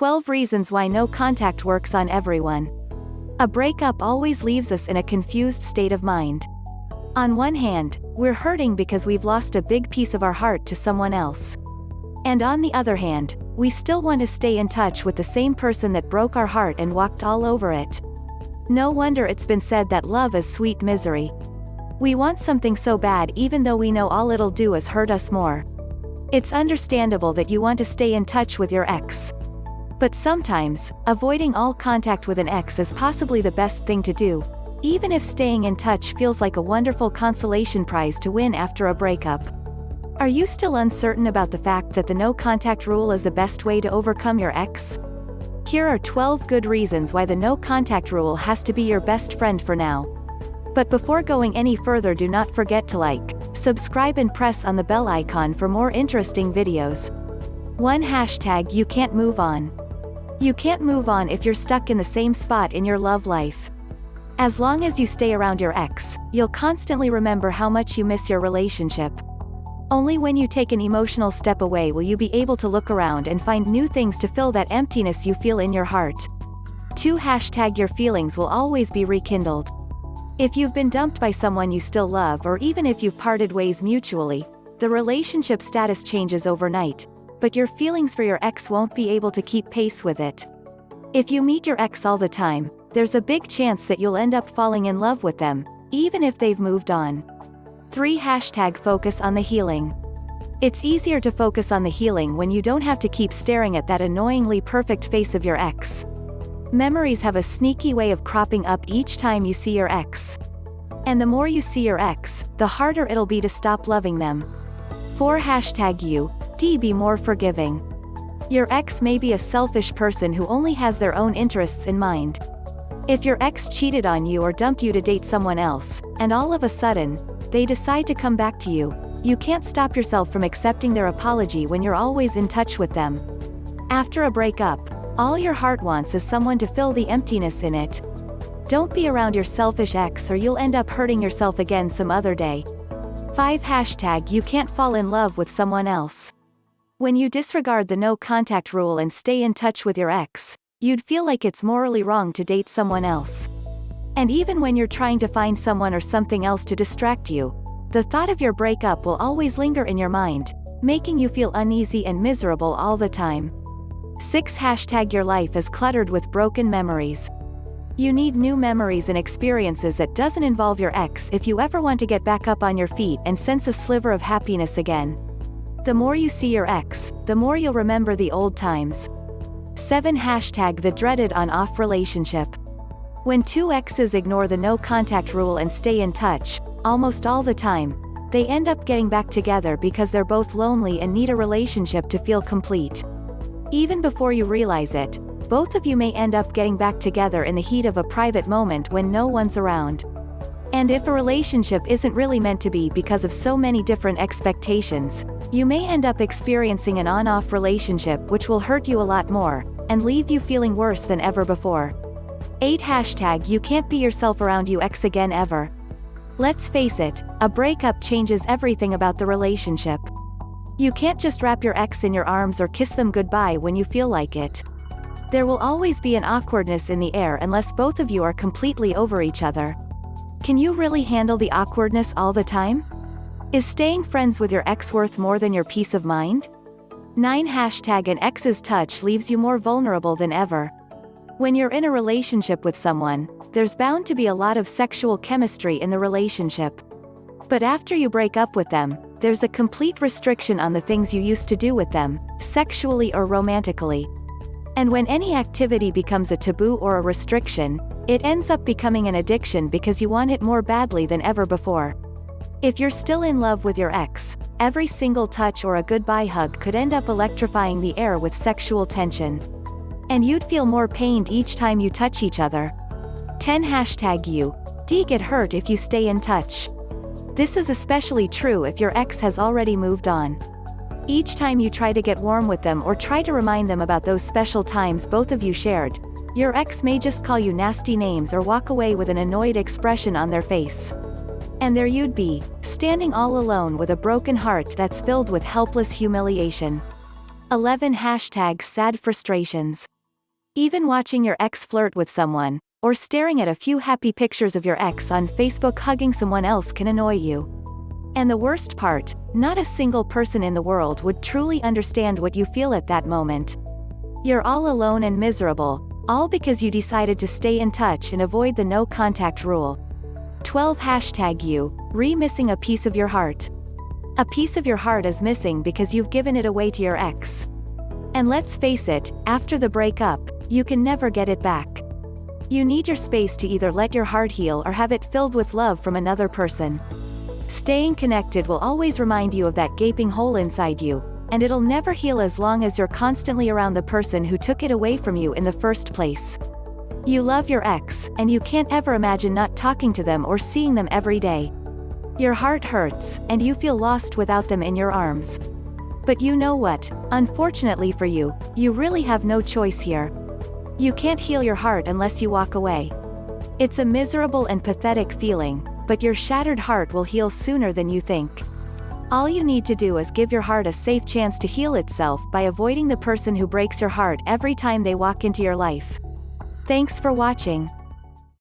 12 reasons why no contact works on everyone. A breakup always leaves us in a confused state of mind. On one hand, we're hurting because we've lost a big piece of our heart to someone else. And on the other hand, we still want to stay in touch with the same person that broke our heart and walked all over it. No wonder it's been said that love is sweet misery. We want something so bad even though we know all it'll do is hurt us more. It's understandable that you want to stay in touch with your ex. But sometimes, avoiding all contact with an ex is possibly the best thing to do, even if staying in touch feels like a wonderful consolation prize to win after a breakup. Are you still uncertain about the fact that the no contact rule is the best way to overcome your ex? Here are 12 good reasons why the no contact rule has to be your best friend for now. But before going any further, do not forget to like, subscribe and press on the bell icon for more interesting videos. 1. You can't move on. You can't move on if you're stuck in the same spot in your love life. As long as you stay around your ex, you'll constantly remember how much you miss your relationship. Only when you take an emotional step away will you be able to look around and find new things to fill that emptiness you feel in your heart. 2. Your feelings will always be rekindled. If you've been dumped by someone you still love, or even if you've parted ways mutually, the relationship status changes overnight, but your feelings for your ex won't be able to keep pace with it. If you meet your ex all the time, there's a big chance that you'll end up falling in love with them, even if they've moved on. 3. Focus on the healing. It's easier to focus on the healing when you don't have to keep staring at that annoyingly perfect face of your ex. Memories have a sneaky way of cropping up each time you see your ex. And the more you see your ex, the harder it'll be to stop loving them. 4. Be more forgiving. Your ex may be a selfish person who only has their own interests in mind. If your ex cheated on you or dumped you to date someone else, and all of a sudden, they decide to come back to you, you can't stop yourself from accepting their apology when you're always in touch with them. After a breakup, all your heart wants is someone to fill the emptiness in it. Don't be around your selfish ex or you'll end up hurting yourself again some other day. 5. You can't fall in love with someone else. When you disregard the no contact rule and stay in touch with your ex, you'd feel like it's morally wrong to date someone else. And even when you're trying to find someone or something else to distract you, the thought of your breakup will always linger in your mind, making you feel uneasy and miserable all the time. 6. Your life is cluttered with broken memories. You need new memories and experiences that doesn't involve your ex if you ever want to get back up on your feet and sense a sliver of happiness again. The more you see your ex, the more you'll remember the old times. 7. The dreaded on-off relationship. When two exes ignore the no contact rule and stay in touch, almost all the time, they end up getting back together because they're both lonely and need a relationship to feel complete. Even before you realize it, both of you may end up getting back together in the heat of a private moment when no one's around. And if a relationship isn't really meant to be because of so many different expectations, you may end up experiencing an on-off relationship which will hurt you a lot more, and leave you feeling worse than ever before. 8. You can't be yourself around your ex again ever. Let's face it, a breakup changes everything about the relationship. You can't just wrap your ex in your arms or kiss them goodbye when you feel like it. There will always be an awkwardness in the air unless both of you are completely over each other. Can you really handle the awkwardness all the time? Is staying friends with your ex worth more than your peace of mind? 9. An ex's touch leaves you more vulnerable than ever. When you're in a relationship with someone, there's bound to be a lot of sexual chemistry in the relationship. But after you break up with them, there's a complete restriction on the things you used to do with them, sexually or romantically. And when any activity becomes a taboo or a restriction, it ends up becoming an addiction because you want it more badly than ever before. If you're still in love with your ex, every single touch or a goodbye hug could end up electrifying the air with sexual tension. And you'd feel more pained each time you touch each other. 10. You get hurt if you stay in touch. This is especially true if your ex has already moved on. Each time you try to get warm with them or try to remind them about those special times both of you shared, your ex may just call you nasty names or walk away with an annoyed expression on their face. And there you'd be, standing all alone with a broken heart that's filled with helpless humiliation. 11 Hashtag sad frustrations. Even watching your ex flirt with someone, or staring at a few happy pictures of your ex on Facebook hugging someone else can annoy you. And the worst part, not a single person in the world would truly understand what you feel at that moment. You're all alone and miserable, all because you decided to stay in touch and avoid the no contact rule. 12 Hashtag Youre, missing a piece of your heart. A piece of your heart is missing because you've given it away to your ex. And let's face it, after the breakup, you can never get it back. You need your space to either let your heart heal or have it filled with love from another person. Staying connected will always remind you of that gaping hole inside you, and it'll never heal as long as you're constantly around the person who took it away from you in the first place. You love your ex, and you can't ever imagine not talking to them or seeing them every day. Your heart hurts, and you feel lost without them in your arms. But you know what? Unfortunately for you, you really have no choice here. You can't heal your heart unless you walk away. It's a miserable and pathetic feeling, but your shattered heart will heal sooner than you think. All you need to do is give your heart a safe chance to heal itself by avoiding the person who breaks your heart every time they walk into your life. Thanks for watching.